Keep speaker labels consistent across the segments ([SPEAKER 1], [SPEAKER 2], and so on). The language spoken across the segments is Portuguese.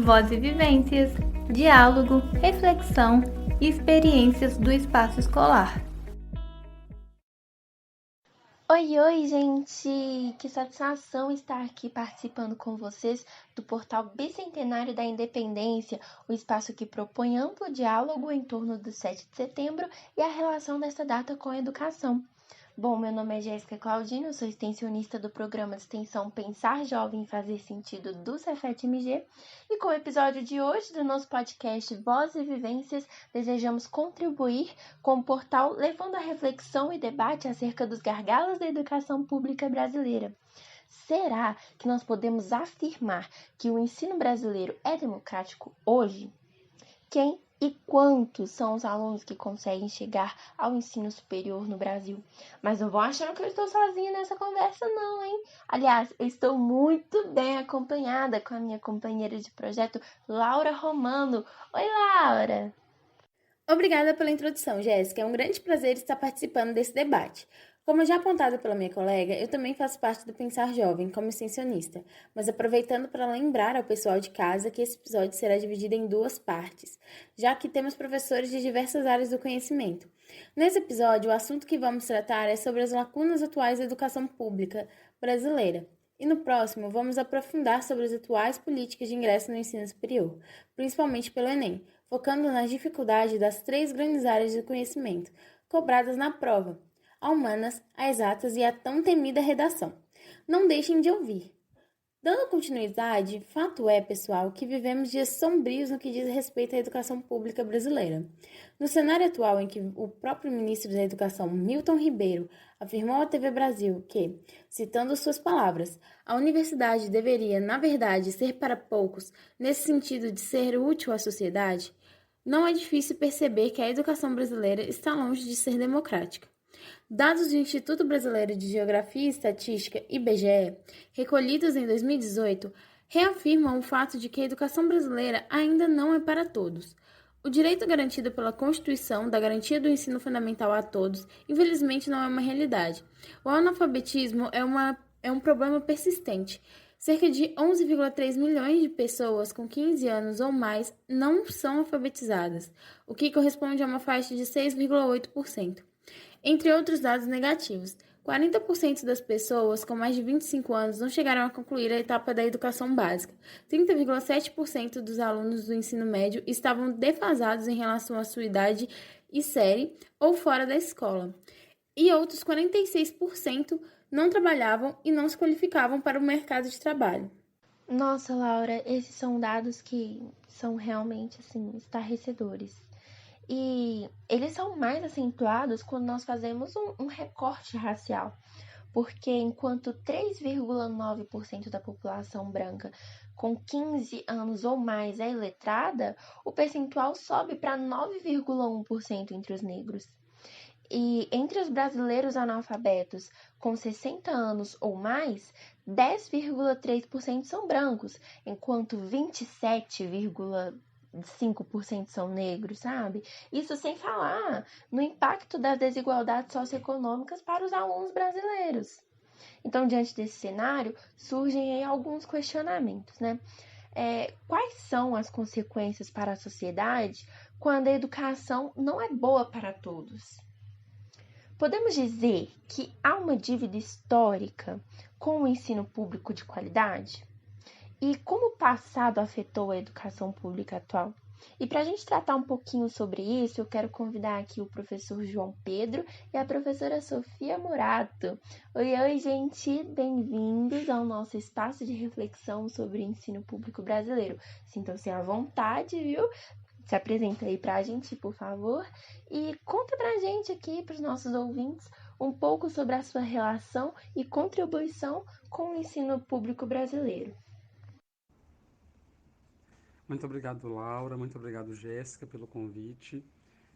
[SPEAKER 1] Voz e vivências, diálogo, reflexão e experiências do espaço escolar.
[SPEAKER 2] Oi, gente! Que satisfação estar aqui participando com vocês do portal Bicentenário da Independência, o espaço que propõe amplo diálogo em torno do 7 de setembro e a relação dessa data com a educação. Bom, meu nome é Jéssica Claudino, sou extensionista do programa de extensão Pensar Jovem e Fazer Sentido do Cefet-MG, e com o episódio de hoje do nosso podcast Voz e Vivências, desejamos contribuir com o portal levando a reflexão e debate acerca dos gargalos da educação pública brasileira. Será que nós podemos afirmar que o ensino brasileiro é democrático hoje? Quem e quantos são os alunos que conseguem chegar ao ensino superior no Brasil? Mas não vão achando que eu estou sozinha nessa conversa não, hein? Aliás, eu estou muito bem acompanhada com a minha companheira de projeto, Laura Romano. Oi, Laura!
[SPEAKER 3] Obrigada pela introdução, Jéssica. É um grande prazer estar participando desse debate. Como já apontado pela minha colega, eu também faço parte do Pensar Jovem como extensionista, mas aproveitando para lembrar ao pessoal de casa que esse episódio será dividido em duas partes, já que temos professores de diversas áreas do conhecimento. Nesse episódio, o assunto que vamos tratar é sobre as lacunas atuais da educação pública brasileira. E no próximo, vamos aprofundar sobre as atuais políticas de ingresso no ensino superior, principalmente pelo Enem, focando nas dificuldades das três grandes áreas do conhecimento, cobradas na prova: a humanas, a exatas e a tão temida redação. Não deixem de ouvir. Dando continuidade, fato é, pessoal, que vivemos dias sombrios no que diz respeito à educação pública brasileira. No cenário atual em que o próprio ministro da Educação, Milton Ribeiro, afirmou à TV Brasil que, citando suas palavras, a universidade deveria, na verdade, ser para poucos, nesse sentido de ser útil à sociedade, não é difícil perceber que a educação brasileira está longe de ser democrática. Dados do Instituto Brasileiro de Geografia e Estatística, IBGE, recolhidos em 2018, reafirmam o fato de que a educação brasileira ainda não é para todos. O direito garantido pela Constituição da garantia do ensino fundamental a todos, infelizmente, não é uma realidade. O analfabetismo é um problema persistente. Cerca de 11,3 milhões de pessoas com 15 anos ou mais não são alfabetizadas, o que corresponde a uma faixa de 6,8%. Entre outros dados negativos, 40% das pessoas com mais de 25 anos não chegaram a concluir a etapa da educação básica. 30,7% dos alunos do ensino médio estavam defasados em relação à sua idade e série ou fora da escola. E outros 46% não trabalhavam e não se qualificavam para o mercado de trabalho.
[SPEAKER 2] Nossa, Laura, esses são dados que são realmente, assim, estarrecedores. E eles são mais acentuados quando nós fazemos um recorte racial, porque enquanto 3,9% da população branca com 15 anos ou mais é iletrada, o percentual sobe para 9,1% entre os negros. E entre os brasileiros analfabetos com 60 anos ou mais, 10,3% são brancos, enquanto 27,5% são negros, sabe? Isso sem falar no impacto das desigualdades socioeconômicas para os alunos brasileiros. Então, diante desse cenário, surgem aí alguns questionamentos, né? Quais são as consequências para a sociedade quando a educação não é boa para todos? Podemos dizer que há uma dívida histórica com o ensino público de qualidade? E como o passado afetou a educação pública atual? E para a gente tratar um pouquinho sobre isso, eu quero convidar aqui o professor João Pedro e a professora Sofia Morato. Oi, gente! Bem-vindos ao nosso espaço de reflexão sobre o ensino público brasileiro. Sintam-se à vontade, viu? Se apresenta aí pra gente, por favor, e conta pra gente aqui, pros nossos ouvintes, um pouco sobre a sua relação e contribuição com o ensino público brasileiro.
[SPEAKER 4] Muito obrigado, Laura. Muito obrigado, Jéssica, pelo convite.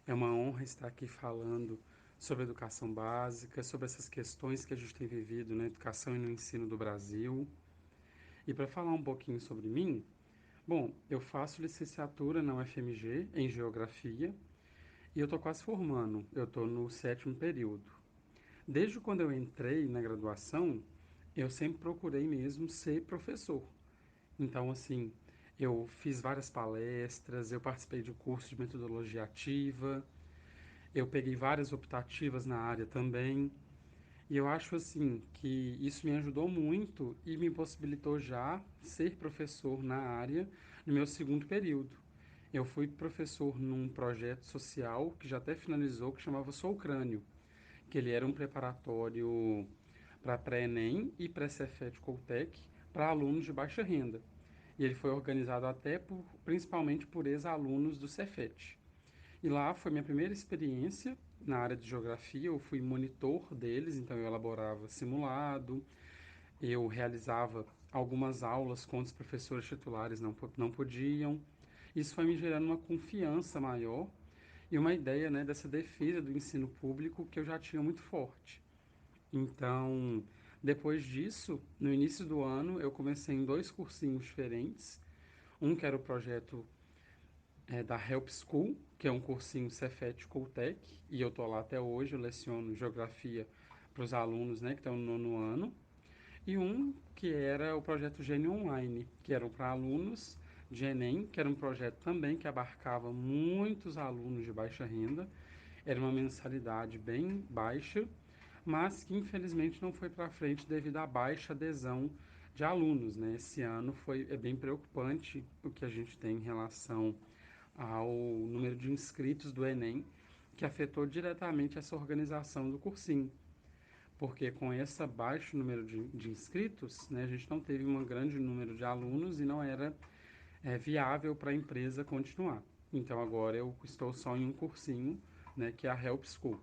[SPEAKER 4] É uma honra estar aqui falando sobre educação básica, sobre essas questões que a gente tem vivido na educação e no ensino do Brasil. E para falar um pouquinho sobre mim, bom, eu faço licenciatura na UFMG em Geografia e eu estou quase formando, eu estou no 7º período. Desde quando eu entrei na graduação, eu sempre procurei mesmo ser professor. Então, assim, Eu fiz várias palestras, eu participei de curso de metodologia ativa, eu peguei várias optativas na área também. E eu acho assim que isso me ajudou muito e me possibilitou já ser professor na área no meu segundo período. Eu fui professor num projeto social que já até finalizou, que chamava Sou Crânio, que ele era um preparatório para pré-ENEM e pré-Cefet Coltec para alunos de baixa renda. E ele foi organizado até principalmente por ex-alunos do Cefet. E lá foi minha primeira experiência na área de geografia. Eu fui monitor deles, então eu elaborava simulado, eu realizava algumas aulas quando os professores titulares não podiam. Isso foi me gerando uma confiança maior e uma ideia, né, dessa defesa do ensino público que eu já tinha muito forte. Então, depois disso, no início do ano, eu comecei em 2 cursinhos diferentes. Um que era o projeto da Help School, que é um cursinho Cefet Coltec, e eu estou lá até hoje, eu leciono geografia para os alunos, né, que estão no 9º ano. E um que era o projeto Gênio Online, que era para alunos de Enem, que era um projeto também que abarcava muitos alunos de baixa renda. Era uma mensalidade bem baixa, mas que infelizmente não foi para frente devido à baixa adesão de alunos, né? Esse ano é bem preocupante o que a gente tem em relação ao número de inscritos do Enem, que afetou diretamente essa organização do cursinho. Porque com esse baixo número de inscritos, né, a gente não teve um grande número de alunos e não era viável para a empresa continuar. Então agora eu estou só em um cursinho, né, que é a Help School.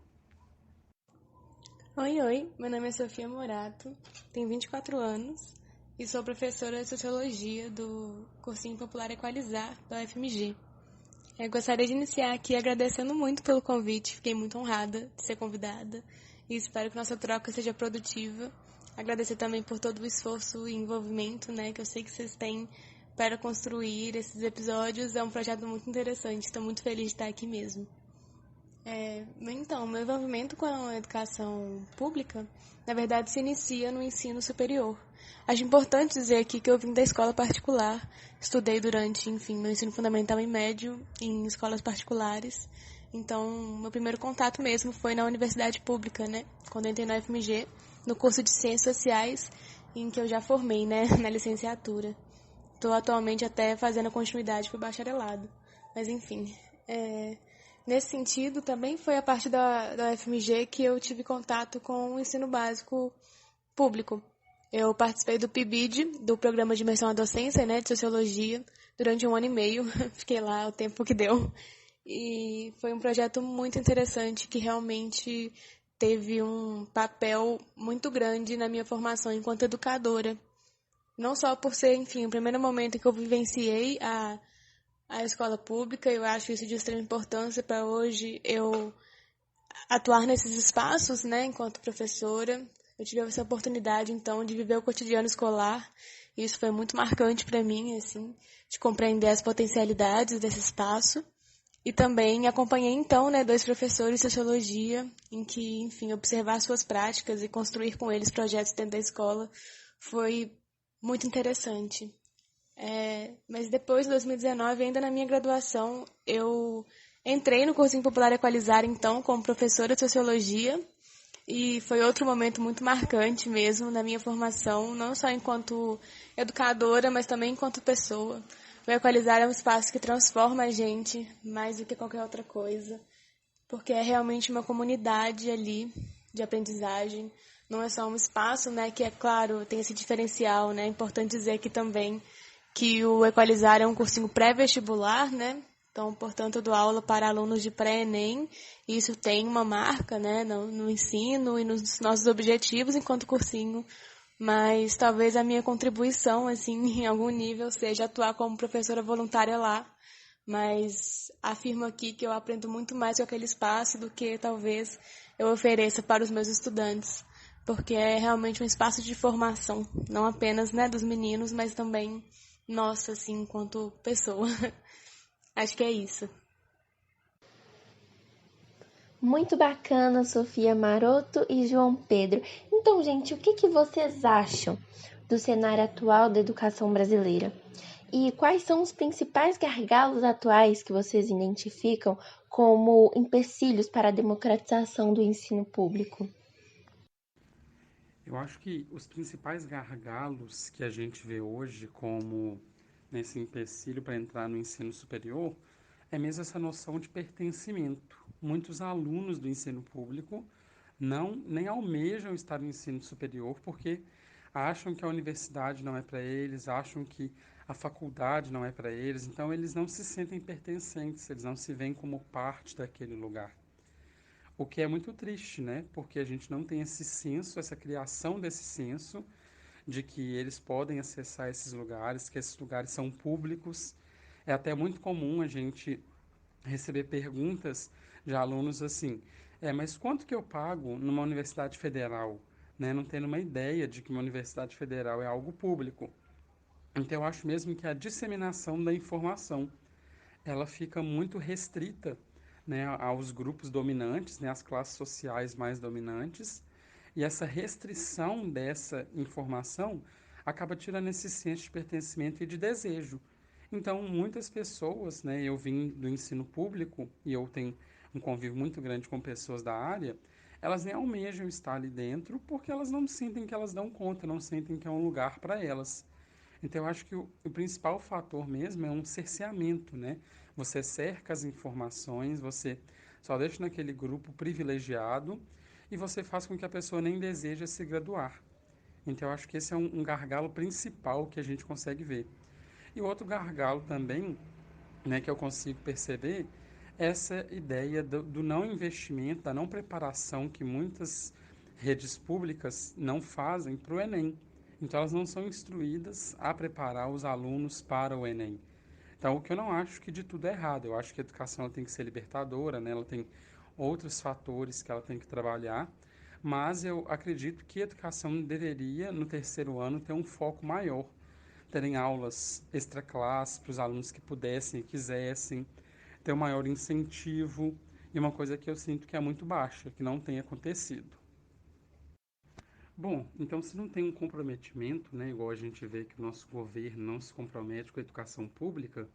[SPEAKER 5] Oi, meu nome é Sofia Morato, tenho 24 anos e sou professora de Sociologia do Cursinho Popular Equalizar da UFMG. Eu gostaria de iniciar aqui agradecendo muito pelo convite, fiquei muito honrada de ser convidada e espero que nossa troca seja produtiva. Agradecer também por todo o esforço e envolvimento, né, que eu sei que vocês têm para construir esses episódios. É um projeto muito interessante, estou muito feliz de estar aqui mesmo. Então, meu envolvimento com a educação pública, na verdade, se inicia no ensino superior. Acho importante dizer aqui que eu vim da escola particular, estudei durante, meu ensino fundamental e médio em escolas particulares. Então, meu primeiro contato mesmo foi na universidade pública, né? Quando eu entrei na UFMG, no curso de Ciências Sociais, em que eu já formei, né, na licenciatura. Estou atualmente até fazendo a continuidade para o bacharelado. Mas, enfim, nesse sentido, também foi a parte da UFMG que eu tive contato com o ensino básico público. Eu participei do PIBID, do Programa de Imersão à Docência, né, de Sociologia, durante 1 ano e meio. Fiquei lá o tempo que deu. E foi um projeto muito interessante que realmente teve um papel muito grande na minha formação enquanto educadora. Não só por ser, o primeiro momento em que eu vivenciei a escola pública, eu acho isso de extrema importância para hoje eu atuar nesses espaços, né, enquanto professora. Eu tive essa oportunidade, então, de viver o cotidiano escolar, e isso foi muito marcante para mim, assim, de compreender as potencialidades desse espaço. E também acompanhei, então, né, 2 professores de sociologia, em que, observar suas práticas e construir com eles projetos dentro da escola foi muito interessante. Mas depois, em 2019, ainda na minha graduação, eu entrei no Cursinho Popular Equalizar, então, como professora de Sociologia, e foi outro momento muito marcante mesmo na minha formação, não só enquanto educadora, mas também enquanto pessoa. O Equalizar é um espaço que transforma a gente mais do que qualquer outra coisa, porque é realmente uma comunidade ali de aprendizagem. Não é só um espaço, né, que é claro, tem esse diferencial, né? É importante dizer aqui também que o Equalizar é um cursinho pré-vestibular, né? Então, portanto, eu dou aula para alunos de pré-ENEM, e isso tem uma marca, né, no ensino e nos nossos objetivos enquanto cursinho, mas talvez a minha contribuição, em algum nível, seja atuar como professora voluntária lá, mas afirmo aqui que eu aprendo muito mais com aquele espaço do que talvez eu ofereça para os meus estudantes, porque é realmente um espaço de formação, não apenas, né, dos meninos, mas também nossa, enquanto pessoa. Acho que é isso.
[SPEAKER 2] Muito bacana, Sofia Maroto e João Pedro. Então, gente, o que vocês acham do cenário atual da educação brasileira? E quais são os principais gargalos atuais que vocês identificam como empecilhos para a democratização do ensino público?
[SPEAKER 4] Eu acho que os principais gargalos que a gente vê hoje como nesse empecilho para entrar no ensino superior é mesmo essa noção de pertencimento. Muitos alunos do ensino público não nem almejam estar no ensino superior porque acham que a universidade não é para eles, acham que a faculdade não é para eles, então eles não se sentem pertencentes, eles não se veem como parte daquele lugar. O que é muito triste, né? Porque a gente não tem esse senso, essa criação desse senso de que eles podem acessar esses lugares, que esses lugares são públicos. É até muito comum a gente receber perguntas de alunos assim: mas quanto que eu pago numa universidade federal? Né? Não tendo uma ideia de que uma universidade federal é algo público. Então, eu acho mesmo que a disseminação da informação ela fica muito restrita, né, aos grupos dominantes, né, às classes sociais mais dominantes, e essa restrição dessa informação acaba tirando esse senso de pertencimento e de desejo. Então, muitas pessoas, né, eu vim do ensino público e eu tenho um convívio muito grande com pessoas da área, elas nem almejam estar ali dentro porque elas não sentem que elas dão conta, não sentem que é um lugar para elas. Então, eu acho que o principal fator mesmo é um cerceamento, né? Você cerca as informações, você só deixa naquele grupo privilegiado e você faz com que a pessoa nem deseje se graduar. Então, eu acho que esse é um gargalo principal que a gente consegue ver. E outro gargalo também, né, que eu consigo perceber, é essa ideia do não investimento, da não preparação que muitas redes públicas não fazem para o Enem. Então, elas não são instruídas a preparar os alunos para o Enem. Então, o que eu não acho que de tudo é errado. Eu acho que a educação ela tem que ser libertadora, né? Ela tem outros fatores que ela tem que trabalhar, mas eu acredito que a educação deveria, no terceiro ano, ter um foco maior, terem aulas extra classe para os alunos que pudessem e quisessem, ter um maior incentivo, e uma coisa que eu sinto que é muito baixa, que não tem acontecido. Bom, então se não tem um comprometimento, né, igual a gente vê que o nosso governo não se compromete com a educação pública,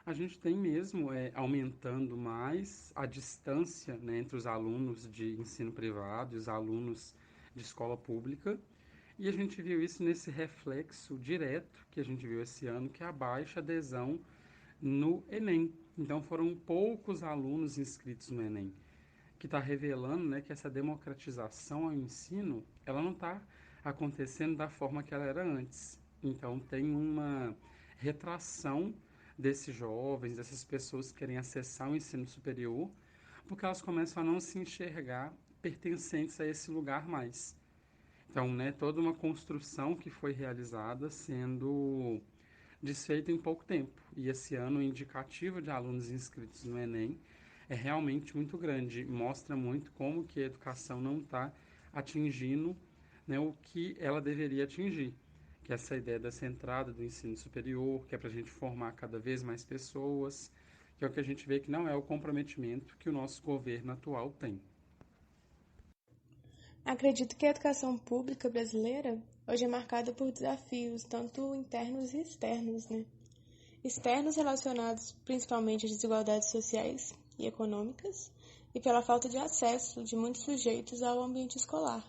[SPEAKER 4] a gente tem mesmo aumentando mais a distância, né, entre os alunos de ensino privado e os alunos de escola pública. E a gente viu isso nesse reflexo direto que a gente viu esse ano, que é a baixa adesão no Enem. Então foram poucos alunos inscritos no Enem, que está revelando, né, que essa democratização ao ensino ela não está acontecendo da forma que ela era antes. Então tem uma retração desses jovens, dessas pessoas que querem acessar o ensino superior, porque elas começam a não se enxergar pertencentes a esse lugar mais. Então, né, toda uma construção que foi realizada sendo desfeita em pouco tempo. E esse ano o indicativo de alunos inscritos no Enem é realmente muito grande. Mostra muito como que a educação não está atingindo, né, o que ela deveria atingir. Que é essa ideia dessa entrada do ensino superior, que é para a gente formar cada vez mais pessoas, que é o que a gente vê que não é o comprometimento que o nosso governo atual tem.
[SPEAKER 5] Acredito que a educação pública brasileira hoje é marcada por desafios, tanto internos e externos, né? Externos relacionados principalmente às desigualdades sociais e econômicas e pela falta de acesso de muitos sujeitos ao ambiente escolar,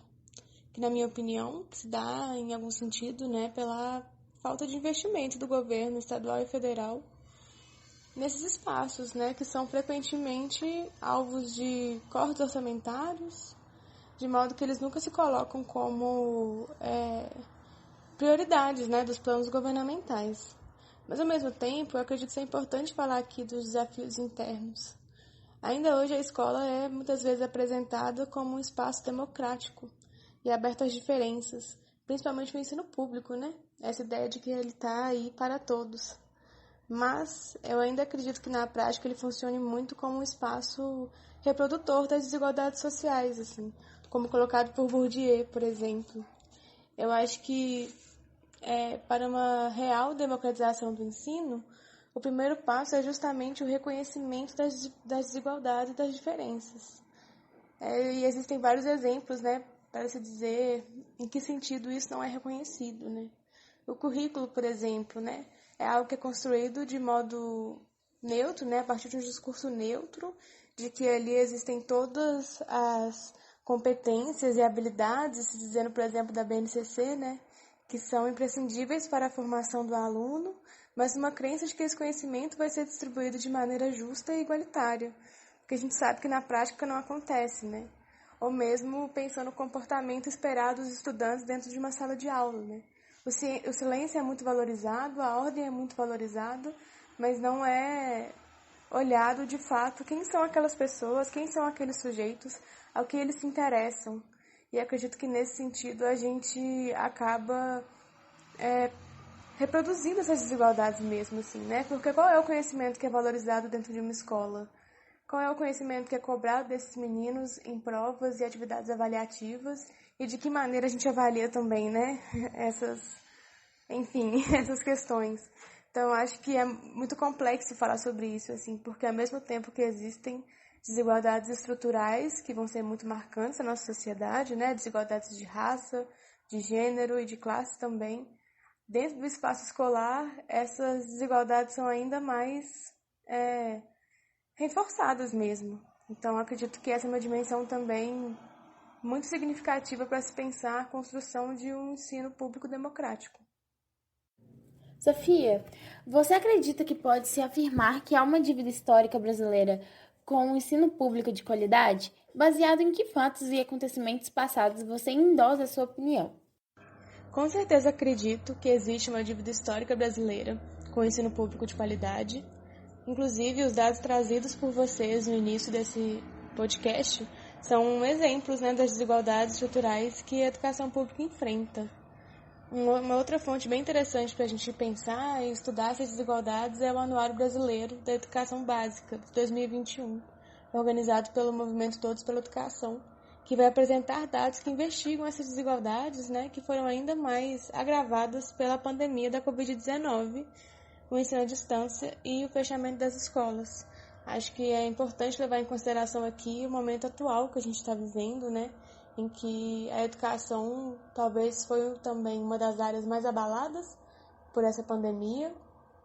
[SPEAKER 5] que, na minha opinião, se dá, em algum sentido, né, pela falta de investimento do governo estadual e federal nesses espaços, né, que são frequentemente alvos de cortes orçamentários, de modo que eles nunca se colocam como prioridades, né, dos planos governamentais. Mas, ao mesmo tempo, eu acredito ser importante falar aqui dos desafios internos. Ainda hoje, a escola é muitas vezes apresentada como um espaço democrático e aberto às diferenças, principalmente no ensino público, né? Essa ideia de que ele está aí para todos. Mas eu ainda acredito que, na prática, ele funcione muito como um espaço reprodutor das desigualdades sociais, assim, como colocado por Bourdieu, por exemplo. Eu acho que para uma real democratização do ensino, o primeiro passo é justamente o reconhecimento das desigualdades e das diferenças. E existem vários exemplos, né, para se dizer em que sentido isso não é reconhecido, né? O currículo, por exemplo, né, é algo que é construído de modo neutro, né, a partir de um discurso neutro, de que ali existem todas as competências e habilidades, se dizendo, por exemplo, da BNCC, né, que são imprescindíveis para a formação do aluno, mas uma crença de que esse conhecimento vai ser distribuído de maneira justa e igualitária, porque a gente sabe que na prática não acontece, né? Ou mesmo pensando no comportamento esperado dos estudantes dentro de uma sala de aula, né? O silêncio é muito valorizado, a ordem é muito valorizada, mas não é olhado de fato quem são aquelas pessoas, quem são aqueles sujeitos, ao que eles se interessam. E acredito que nesse sentido a gente acaba reproduzindo essas desigualdades mesmo, assim, né? Porque qual é o conhecimento que é valorizado dentro de uma escola? Qual é o conhecimento que é cobrado desses meninos em provas e atividades avaliativas? E de que maneira a gente avalia também, né? Essas questões. Então, eu acho que é muito complexo falar sobre isso, assim, porque ao mesmo tempo que existem desigualdades estruturais que vão ser muito marcantes na nossa sociedade, né? Desigualdades de raça, de gênero e de classe também. Dentro do espaço escolar, essas desigualdades são ainda mais reforçadas mesmo. Então, acredito que essa é uma dimensão também muito significativa para se pensar a construção de um ensino público democrático.
[SPEAKER 3] Sofia, você acredita que pode-se afirmar que há uma dívida histórica brasileira com o ensino público de qualidade? Baseado em que fatos e acontecimentos passados você endossa a sua opinião?
[SPEAKER 5] Com certeza acredito que existe uma dívida histórica brasileira com o ensino público de qualidade. Inclusive, os dados trazidos por vocês no início desse podcast são exemplos, né, das desigualdades estruturais que a educação pública enfrenta. Uma outra fonte bem interessante para a gente pensar e estudar essas desigualdades é o Anuário Brasileiro da Educação Básica, de 2021, organizado pelo Movimento Todos pela Educação, que vai apresentar dados que investigam essas desigualdades, né, que foram ainda mais agravadas pela pandemia da Covid-19, o ensino à distância e o fechamento das escolas. Acho que é importante levar em consideração aqui o momento atual que a gente está vivendo, né, em que a educação talvez foi também uma das áreas mais abaladas por essa pandemia,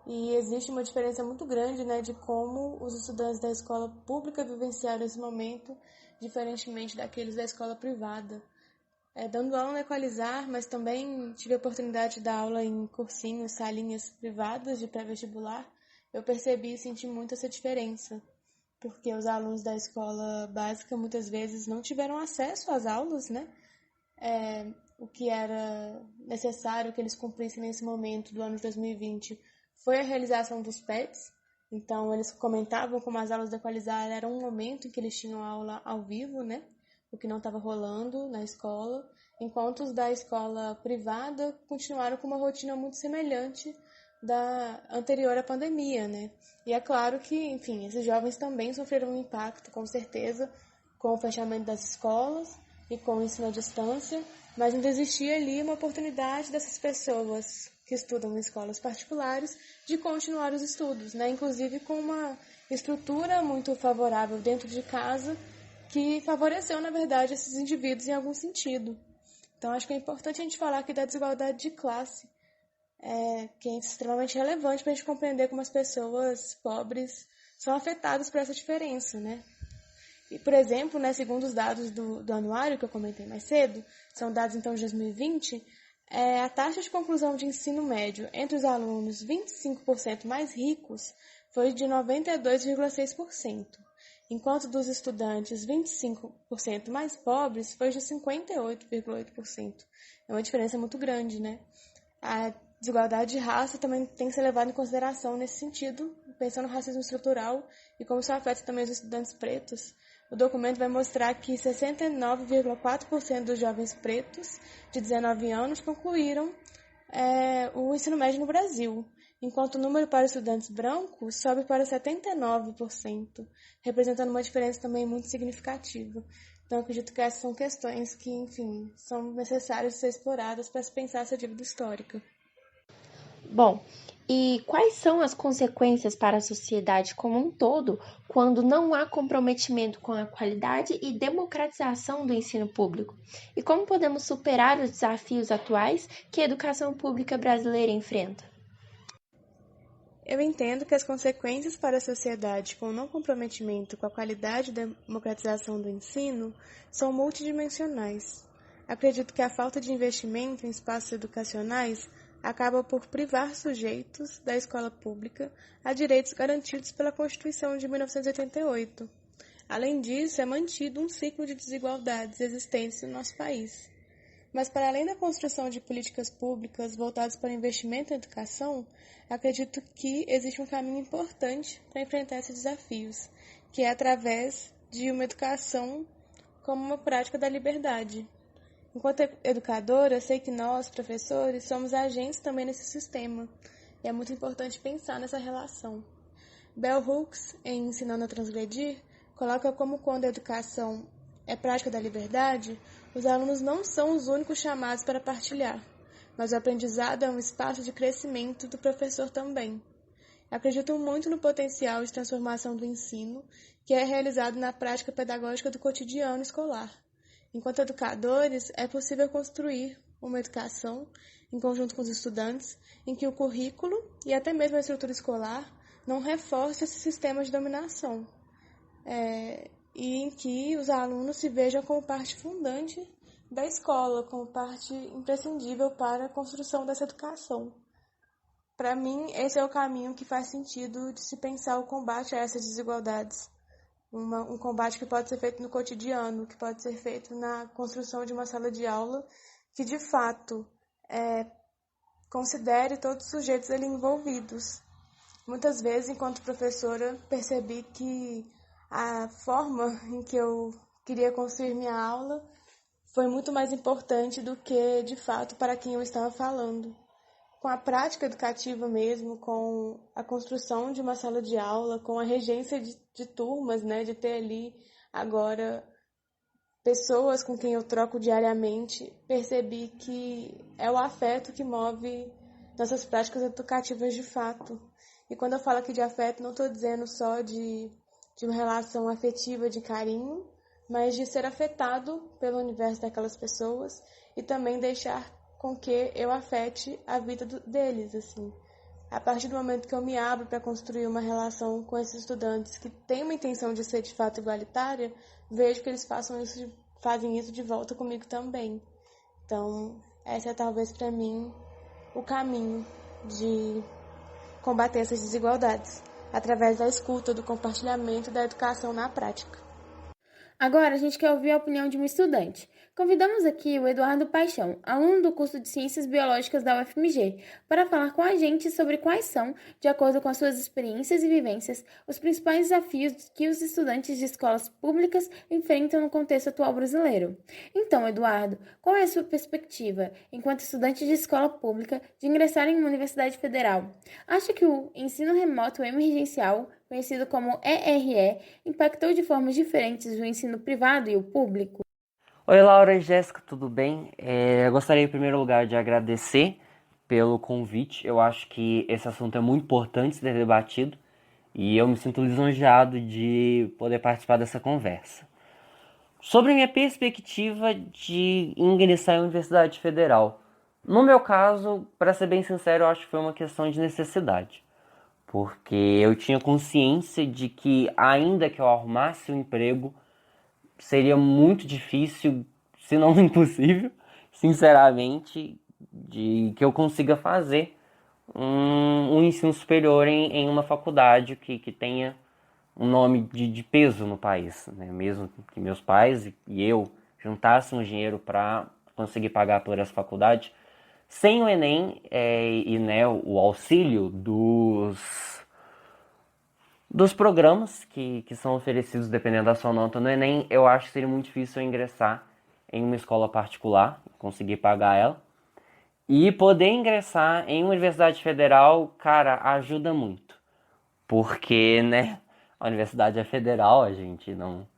[SPEAKER 5] e existe uma diferença muito grande, né, de como os estudantes da escola pública vivenciaram esse momento, diferentemente daqueles da escola privada. Dando aula na Equalizar, mas também tive a oportunidade de dar aula em cursinhos, salinhas privadas de pré-vestibular, eu percebi e senti muito essa diferença, porque os alunos da escola básica muitas vezes não tiveram acesso às aulas, né? O que era necessário que eles cumprissem nesse momento do ano de 2020 foi a realização dos PETs. Então, eles comentavam como as aulas da Equalizar eram um momento em que eles tinham aula ao vivo, né? O que não estava rolando na escola, enquanto os da escola privada continuaram com uma rotina muito semelhante da anterior à pandemia, né? E é claro que, enfim, esses jovens também sofreram um impacto, com certeza, com o fechamento das escolas e com o ensino à distância, mas ainda existia ali uma oportunidade dessas pessoas que estudam em escolas particulares de continuar os estudos, né? Inclusive com uma estrutura muito favorável dentro de casa que favoreceu, na verdade, esses indivíduos em algum sentido. Então, acho que é importante a gente falar aqui da desigualdade de classe, que é extremamente relevante para a gente compreender como as pessoas pobres são afetadas por essa diferença, né? E, por exemplo, né, segundo os dados do anuário que eu comentei mais cedo, são dados então de 2020, a taxa de conclusão de ensino médio entre os alunos 25% mais ricos foi de 92,6%, enquanto dos estudantes 25% mais pobres foi de 58,8%. É uma diferença muito grande, né? A desigualdade de raça também tem que ser levada em consideração nesse sentido, pensando no racismo estrutural e como isso afeta também os estudantes pretos. O documento vai mostrar que 69,4% dos jovens pretos de 19 anos concluíram o ensino médio no Brasil, enquanto o número para estudantes brancos sobe para 79%, representando uma diferença também muito significativa. Então, acredito que essas são questões que, enfim, são necessárias ser exploradas para se pensar essa dívida histórica.
[SPEAKER 2] Bom, e quais são as consequências para a sociedade como um todo quando não há comprometimento com a qualidade e democratização do ensino público? E como podemos superar os desafios atuais que a educação pública brasileira enfrenta?
[SPEAKER 5] Eu entendo que as consequências para a sociedade com o não comprometimento com a qualidade da democratização do ensino são multidimensionais. Acredito que a falta de investimento em espaços educacionais acaba por privar sujeitos da escola pública a direitos garantidos pela Constituição de 1988. Além disso, é mantido um ciclo de desigualdades existentes no nosso país. Mas, para além da construção de políticas públicas voltadas para o investimento em educação, acredito que existe um caminho importante para enfrentar esses desafios, que é através de uma educação como uma prática da liberdade. Enquanto educadora, sei que nós, professores, somos agentes também nesse sistema, e é muito importante pensar nessa relação. Bell Hooks, em Ensinando a Transgredir, coloca como quando a educação é prática da liberdade, os alunos não são os únicos chamados para partilhar, mas o aprendizado é um espaço de crescimento do professor também. Acredito muito no potencial de transformação do ensino, que é realizado na prática pedagógica do cotidiano escolar. Enquanto educadores, é possível construir uma educação, em conjunto com os estudantes, em que o currículo e até mesmo a estrutura escolar não reforce esse sistema de dominação, e em que os alunos se vejam como parte fundante da escola, como parte imprescindível para a construção dessa educação. Para mim, esse é o caminho que faz sentido de se pensar o combate a essas desigualdades. Um combate que pode ser feito no cotidiano, que pode ser feito na construção de uma sala de aula que, de fato, considere todos os sujeitos ali envolvidos. Muitas vezes, enquanto professora, percebi que a forma em que eu queria construir minha aula foi muito mais importante do que, de fato, para quem eu estava falando. Com a prática educativa mesmo, com a construção de uma sala de aula, com a regência de turmas, de ter ali agora pessoas com quem eu troco diariamente, percebi que é o afeto que move nossas práticas educativas de fato. E quando eu falo aqui de afeto, não estou dizendo só de uma relação afetiva, de carinho, mas de ser afetado pelo universo daquelas pessoas e também deixar com que eu afete a vida deles, assim. A partir do momento que eu me abro para construir uma relação com esses estudantes que têm uma intenção de ser de fato igualitária, vejo que eles fazem isso de volta comigo também. Então, essa é talvez para mim o caminho de combater essas desigualdades, através da escuta, do compartilhamento da educação na prática.
[SPEAKER 3] Agora a gente quer ouvir a opinião de um estudante. Convidamos aqui o Eduardo Paixão, aluno do curso de Ciências Biológicas da UFMG, para falar com a gente sobre quais são, de acordo com as suas experiências e vivências, os principais desafios que os estudantes de escolas públicas enfrentam no contexto atual brasileiro. Então, Eduardo, qual é a sua perspectiva, enquanto estudante de escola pública, de ingressar em uma universidade federal? Acha que o ensino remoto emergencial, conhecido como ERE, impactou de formas diferentes o ensino privado e o público?
[SPEAKER 6] Oi, Laura e Jéssica, tudo bem? Eu gostaria, em primeiro lugar, de agradecer pelo convite. Eu acho que esse assunto é muito importante ser debatido e eu me sinto lisonjeado de poder participar dessa conversa. Sobre a minha perspectiva de ingressar em Universidade Federal. No meu caso, para ser bem sincero, eu acho que foi uma questão de necessidade. Porque eu tinha consciência de que, ainda que eu arrumasse um emprego, seria muito difícil, se não impossível, sinceramente, de que eu consiga fazer um ensino superior em uma faculdade que tenha um nome de peso no país, né? Mesmo que meus pais e eu juntássemos dinheiro para conseguir pagar por essa faculdade, sem o Enem o auxílio dos programas que são oferecidos dependendo da sua nota no Enem, eu acho que seria muito difícil eu ingressar em uma escola particular, conseguir pagar ela. E poder ingressar em uma universidade federal, cara, ajuda muito. Porque, a universidade é federal, a gente não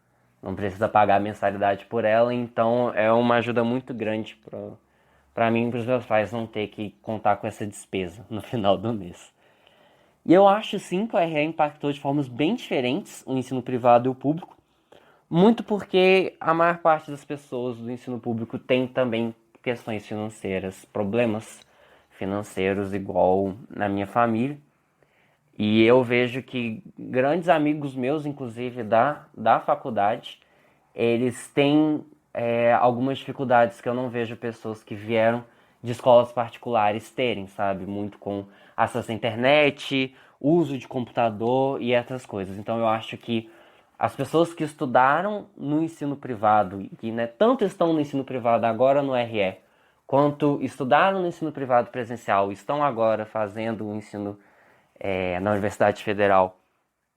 [SPEAKER 6] precisa pagar a mensalidade por ela, então é uma ajuda muito grande para mim e para os meus pais não ter que contar com essa despesa no final do mês. E eu acho sim que o ERE impactou de formas bem diferentes o ensino privado e o público, muito porque a maior parte das pessoas do ensino público tem também questões financeiras, problemas financeiros igual na minha família. E eu vejo que grandes amigos meus, inclusive da faculdade, eles têm algumas dificuldades que eu não vejo pessoas que vieram de escolas particulares terem, sabe? Muito com acesso à internet, uso de computador e essas coisas. Então eu acho que as pessoas que estudaram no ensino privado e que, né, tanto estão no ensino privado agora no RE, quanto estudaram no ensino privado presencial e estão agora fazendo o ensino na Universidade Federal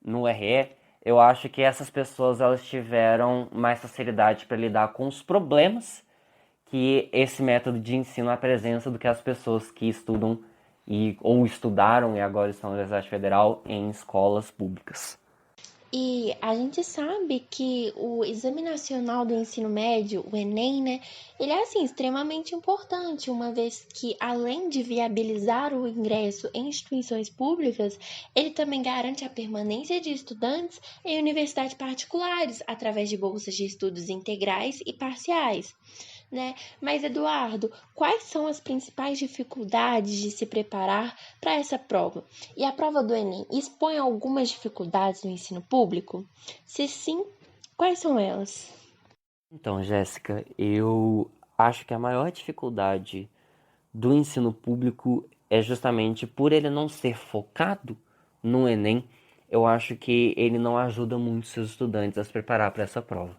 [SPEAKER 6] no RE, eu acho que essas pessoas elas tiveram mais facilidade para lidar com os problemas que esse método de ensino apresenta do que as pessoas que estudam ou estudaram e agora estão na Universidade Federal em escolas públicas.
[SPEAKER 2] E a gente sabe que o Exame Nacional do Ensino Médio, o Enem, né, ele é assim extremamente importante, uma vez que além de viabilizar o ingresso em instituições públicas, ele também garante a permanência de estudantes em universidades particulares através de bolsas de estudos integrais e parciais. Né? Mas, Eduardo, quais são as principais dificuldades de se preparar para essa prova? E a prova do Enem expõe algumas dificuldades no ensino público? Se sim, quais são elas?
[SPEAKER 6] Então, Jéssica, eu acho que a maior dificuldade do ensino público é justamente por ele não ser focado no Enem. Eu acho que ele não ajuda muito seus estudantes a se preparar para essa prova.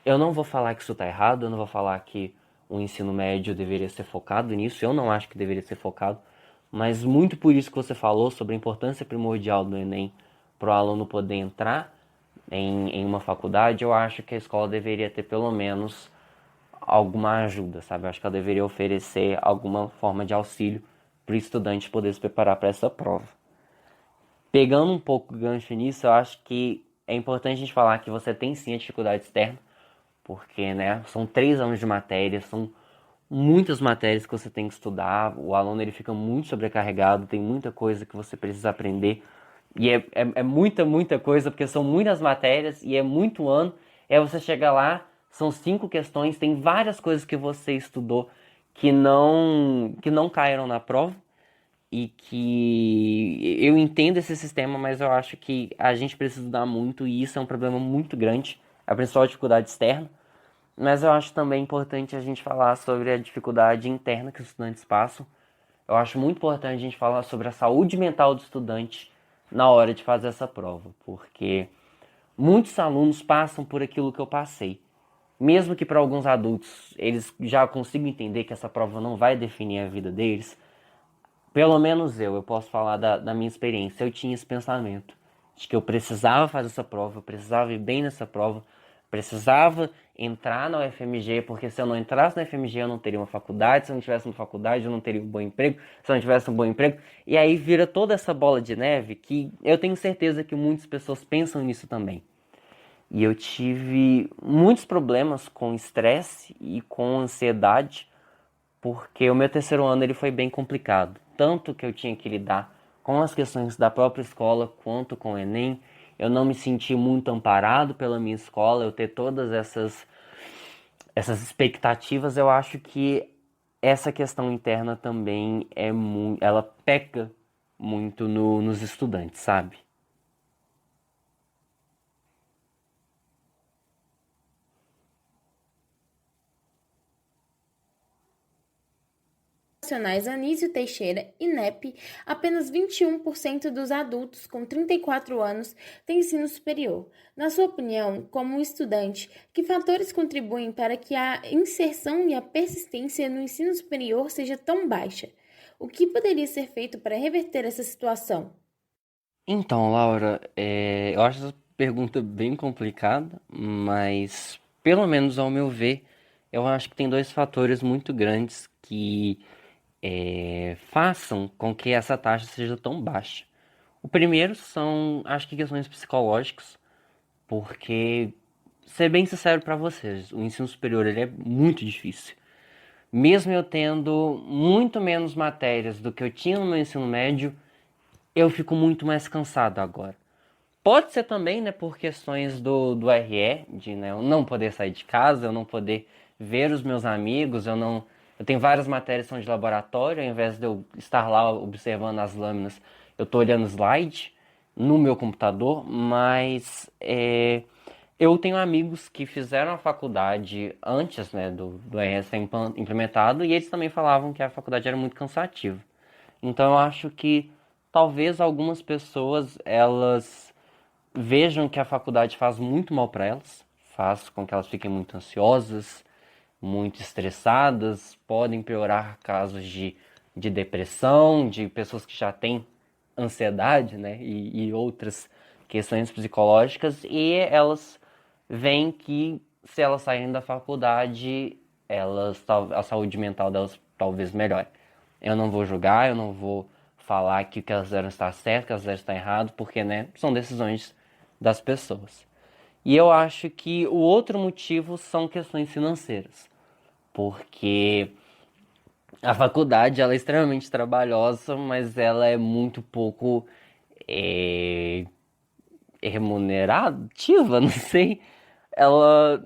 [SPEAKER 6] Eu não vou falar que isso está errado, eu não vou falar que o ensino médio deveria ser focado nisso, eu não acho que deveria ser focado, mas muito por isso que você falou sobre a importância primordial do Enem para o aluno poder entrar em uma faculdade, eu acho que a escola deveria ter pelo menos alguma ajuda, sabe? Eu acho que ela deveria oferecer alguma forma de auxílio para o estudante poder se preparar para essa prova. Pegando um pouco o gancho nisso, eu acho que é importante a gente falar que você tem sim a dificuldade externa, porque, né, são 3 anos de matéria, são muitas matérias que você tem que estudar, o aluno ele fica muito sobrecarregado, tem muita coisa que você precisa aprender, e é muita coisa, porque são muitas matérias e é muito ano, e aí você chega lá, são 5 questões, tem várias coisas que você estudou que não caíram na prova, e que eu entendo esse sistema, mas eu acho que a gente precisa estudar muito e isso é um problema muito grande, a principal dificuldade externa, mas eu acho também importante a gente falar sobre a dificuldade interna que os estudantes passam. Eu acho muito importante a gente falar sobre a saúde mental do estudante na hora de fazer essa prova, porque muitos alunos passam por aquilo que eu passei. Mesmo que para alguns adultos eles já consigam entender que essa prova não vai definir a vida deles, pelo menos eu posso falar da minha experiência. Eu tinha esse pensamento de que eu precisava fazer essa prova, eu precisava ir bem nessa prova, precisava entrar na UFMG, porque se eu não entrasse na UFMG eu não teria uma faculdade, se eu não tivesse uma faculdade eu não teria um bom emprego, se eu não tivesse um bom emprego, e aí vira toda essa bola de neve que eu tenho certeza que muitas pessoas pensam nisso também. E eu tive muitos problemas com estresse e com ansiedade, porque o meu terceiro ano ele foi bem complicado. Tanto que eu tinha que lidar com as questões da própria escola, quanto com o Enem. Eu não me senti muito amparado pela minha escola, eu ter todas essas expectativas. Eu acho que essa questão interna também ela peca muito nos estudantes, sabe?
[SPEAKER 3] Nacionais Anísio Teixeira, INEP, apenas 21% dos adultos com 34 anos têm ensino superior. Na sua opinião, como estudante, que fatores contribuem para que a inserção e a persistência no ensino superior seja tão baixa? O que poderia ser feito para reverter essa situação?
[SPEAKER 6] Então, Laura, eu acho essa pergunta bem complicada, mas pelo menos ao meu ver, eu acho que tem 2 fatores muito grandes que façam com que essa taxa seja tão baixa. O primeiro são, acho que questões psicológicas, porque, ser bem sincero para vocês, o ensino superior ele é muito difícil. Mesmo eu tendo muito menos matérias do que eu tinha no meu ensino médio, eu fico muito mais cansado agora. Pode ser também, né, por questões do RE, de, né, eu não poder sair de casa, eu não poder ver os meus amigos, eu tenho várias matérias que são de laboratório, ao invés de eu estar lá observando as lâminas, eu estou olhando slide no meu computador, mas eu tenho amigos que fizeram a faculdade antes, né, do RS ser implementado, e eles também falavam que a faculdade era muito cansativa. Então eu acho que talvez algumas pessoas elas vejam que a faculdade faz muito mal para elas, faz com que elas fiquem muito ansiosas, muito estressadas, podem piorar casos de depressão, de pessoas que já têm ansiedade, né, e outras questões psicológicas, e elas veem que se elas saírem da faculdade, a saúde mental delas talvez melhore. Eu não vou julgar, eu não vou falar que o que elas fizeram está certo, que elas fizeram está errado, porque, né, são decisões das pessoas. E eu acho que o outro motivo são questões financeiras, porque a faculdade ela é extremamente trabalhosa, mas ela é muito pouco é, remunerativa, não sei.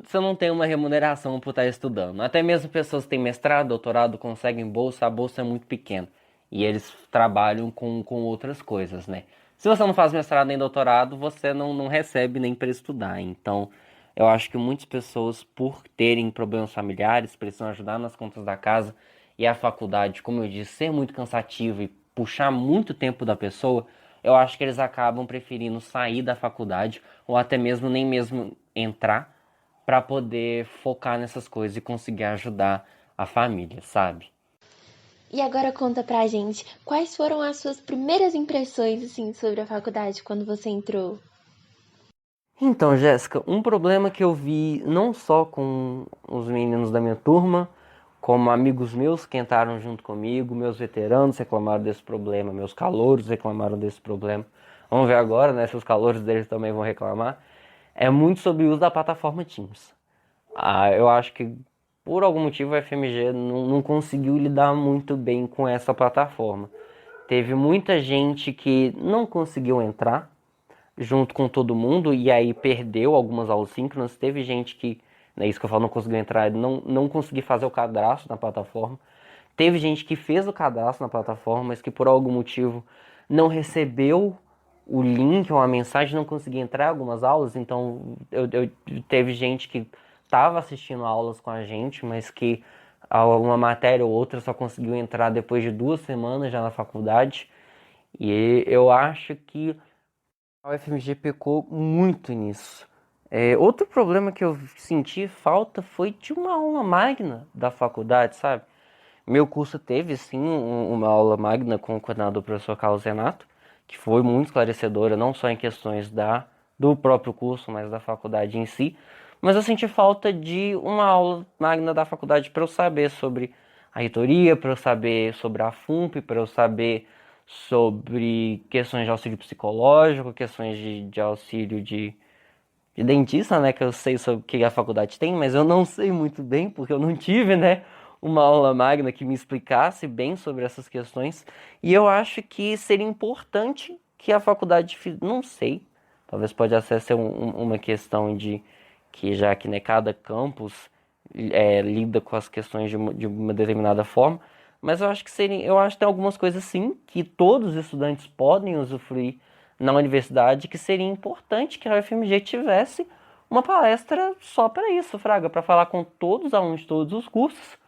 [SPEAKER 6] Você não tem uma remuneração por estar estudando. Até mesmo pessoas que têm mestrado, doutorado, conseguem bolsa, a bolsa é muito pequena. E eles trabalham com outras coisas, né? Se você não faz mestrado nem doutorado, você não recebe nem para estudar. Então, eu acho que muitas pessoas, por terem problemas familiares, precisam ajudar nas contas da casa, e a faculdade, como eu disse, ser muito cansativa e puxar muito tempo da pessoa, eu acho que eles acabam preferindo sair da faculdade ou até mesmo nem mesmo entrar para poder focar nessas coisas e conseguir ajudar a família, sabe?
[SPEAKER 2] E agora conta pra gente, quais foram as suas primeiras impressões, assim, sobre a faculdade quando você entrou?
[SPEAKER 6] Então, Jéssica, um problema que eu vi não só com os meninos da minha turma, como amigos meus que entraram junto comigo, meus veteranos reclamaram desse problema, meus calouros reclamaram desse problema. Vamos ver agora, né, se os calouros deles também vão reclamar. É muito sobre o uso da plataforma Teams. Eu acho que por algum motivo a FMG não conseguiu lidar muito bem com essa plataforma. Teve muita gente que não conseguiu entrar junto com todo mundo e aí perdeu algumas aulas síncronas. Teve gente que, é isso que eu falo, não conseguiu entrar, não conseguiu fazer o cadastro na plataforma. Teve gente que fez o cadastro na plataforma, mas que por algum motivo não recebeu o link ou a mensagem, não conseguia entrar em algumas aulas. Então, teve gente que estava assistindo aulas com a gente, mas que alguma matéria ou outra só conseguiu entrar depois de 2 semanas já na faculdade. E eu acho que a UFMG pecou muito nisso. Outro problema que eu senti falta foi de uma aula magna da faculdade, sabe? Meu curso teve, sim, uma aula magna com o coordenador professor Carlos Renato, que foi muito esclarecedora, não só em questões do próprio curso, mas da faculdade em si. Mas eu senti falta de uma aula magna da faculdade para eu saber sobre a reitoria, para eu saber sobre a FUNP, para eu saber sobre questões de auxílio psicológico, questões de auxílio de dentista, né, que eu sei sobre o que a faculdade tem, mas eu não sei muito bem, porque eu não tive, né, uma aula magna que me explicasse bem sobre essas questões, e eu acho que seria importante que a faculdade, não sei, talvez pode até ser uma questão de que já que, né, cada campus lida com as questões de uma determinada forma, mas eu acho que tem algumas coisas sim que todos os estudantes podem usufruir na universidade, que seria importante que a UFMG tivesse uma palestra só para isso, Fraga, para falar com todos os alunos de todos os cursos,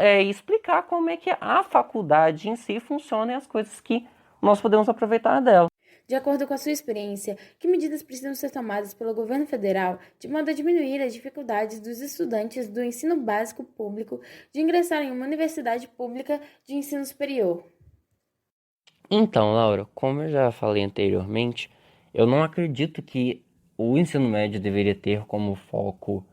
[SPEAKER 6] e explicar como é que a faculdade em si funciona e as coisas que nós podemos aproveitar dela.
[SPEAKER 3] De acordo com a sua experiência, que medidas precisam ser tomadas pelo governo federal de modo a diminuir as dificuldades dos estudantes do ensino básico público de ingressar em uma universidade pública de ensino superior?
[SPEAKER 6] Então, Laura, como eu já falei anteriormente, eu não acredito que o ensino médio deveria ter como foco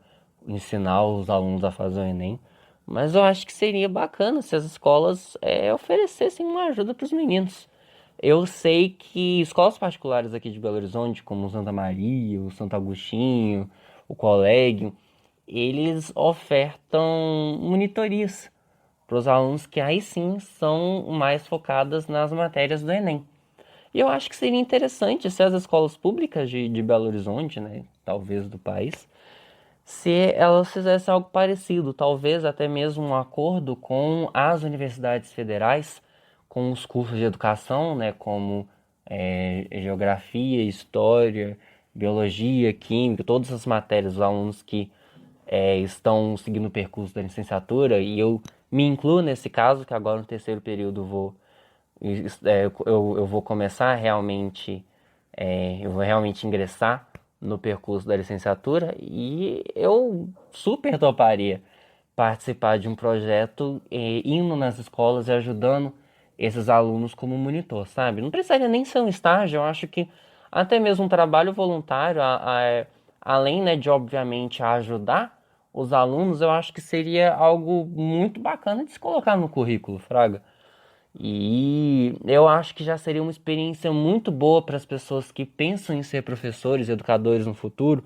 [SPEAKER 6] ensinar os alunos a fazer o Enem, mas eu acho que seria bacana se as escolas oferecessem uma ajuda para os meninos. Eu sei que escolas particulares aqui de Belo Horizonte, como o Santa Maria, o Santo Agostinho, o Colégio, eles ofertam monitorias para os alunos que aí sim são mais focadas nas matérias do Enem. E eu acho que seria interessante se as escolas públicas de Belo Horizonte, né, talvez do país, se elas fizessem algo parecido, talvez até mesmo um acordo com as universidades federais, com os cursos de educação, né, como geografia, história, biologia, química, todas as matérias, os alunos que estão seguindo o percurso da licenciatura, e eu me incluo nesse caso, que agora no terceiro período eu vou começar realmente, eu vou realmente ingressar no percurso da licenciatura, e eu super toparia participar de um projeto indo nas escolas e ajudando esses alunos como monitor, sabe? Não precisaria nem ser um estágio, eu acho que até mesmo um trabalho voluntário, além, né, de obviamente ajudar os alunos, eu acho que seria algo muito bacana de se colocar no currículo, fraga. E eu acho que já seria uma experiência muito boa para as pessoas que pensam em ser professores, educadores no futuro,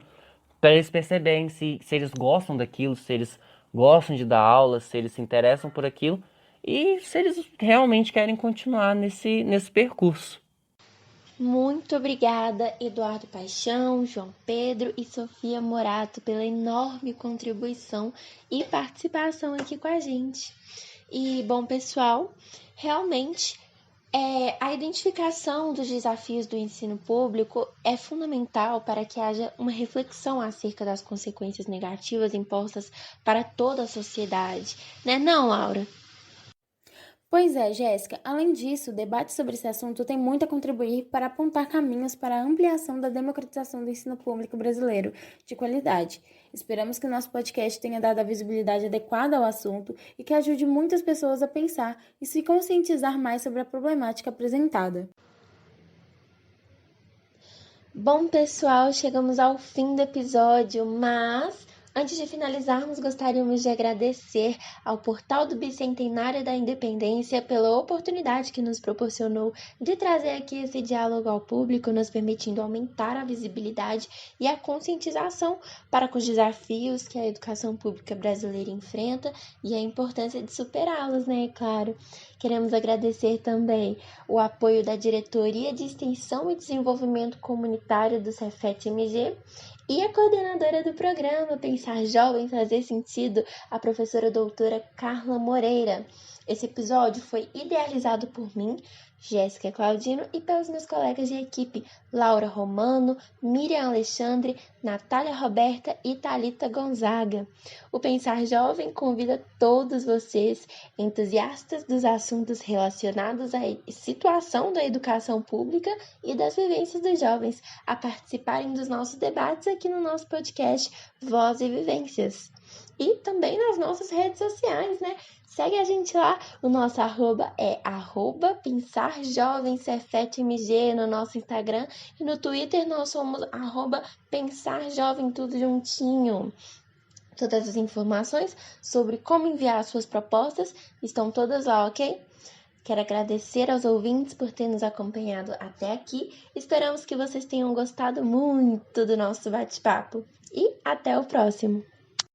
[SPEAKER 6] para eles perceberem se eles gostam daquilo, se eles gostam de dar aula, se eles se interessam por aquilo e se eles realmente querem continuar nesse percurso.
[SPEAKER 2] Muito obrigada, Eduardo Paixão, João Pedro e Sofia Morato, pela enorme contribuição e participação aqui com a gente. E, bom, pessoal, realmente a identificação dos desafios do ensino público é fundamental para que haja uma reflexão acerca das consequências negativas impostas para toda a sociedade, né não, Laura?
[SPEAKER 3] Pois é, Jéssica. Além disso, o debate sobre esse assunto tem muito a contribuir para apontar caminhos para a ampliação da democratização do ensino público brasileiro de qualidade. Esperamos que o nosso podcast tenha dado a visibilidade adequada ao assunto e que ajude muitas pessoas a pensar e se conscientizar mais sobre a problemática apresentada.
[SPEAKER 2] Bom, pessoal, chegamos ao fim do episódio, mas antes de finalizarmos, gostaríamos de agradecer ao Portal do Bicentenário da Independência pela oportunidade que nos proporcionou de trazer aqui esse diálogo ao público, nos permitindo aumentar a visibilidade e a conscientização para com os desafios que a educação pública brasileira enfrenta e a importância de superá-los, né? Claro. Queremos agradecer também o apoio da Diretoria de Extensão e Desenvolvimento Comunitário do Cefet-MG e a coordenadora do programa Pensar Jovem Fazer Sentido, a professora doutora Carla Moreira. Esse episódio foi idealizado por mim, Jéssica Claudino, e pelos meus colegas de equipe, Laura Romano, Miriam Alexandre, Natália Roberta e Thalita Gonzaga. O Pensar Jovem convida todos vocês, entusiastas dos assuntos relacionados à situação da educação pública e das vivências dos jovens, a participarem dos nossos debates aqui no nosso podcast Voz e Vivências. E também nas nossas redes sociais, né? Segue a gente lá, o nosso arroba é @PensarJovemCefetMG no nosso Instagram e no Twitter nós somos @PensarJovem, tudo juntinho. Todas as informações sobre como enviar suas propostas estão todas lá, ok? Quero agradecer aos ouvintes por ter nos acompanhado até aqui. Esperamos que vocês tenham gostado muito do nosso bate-papo. E até o próximo!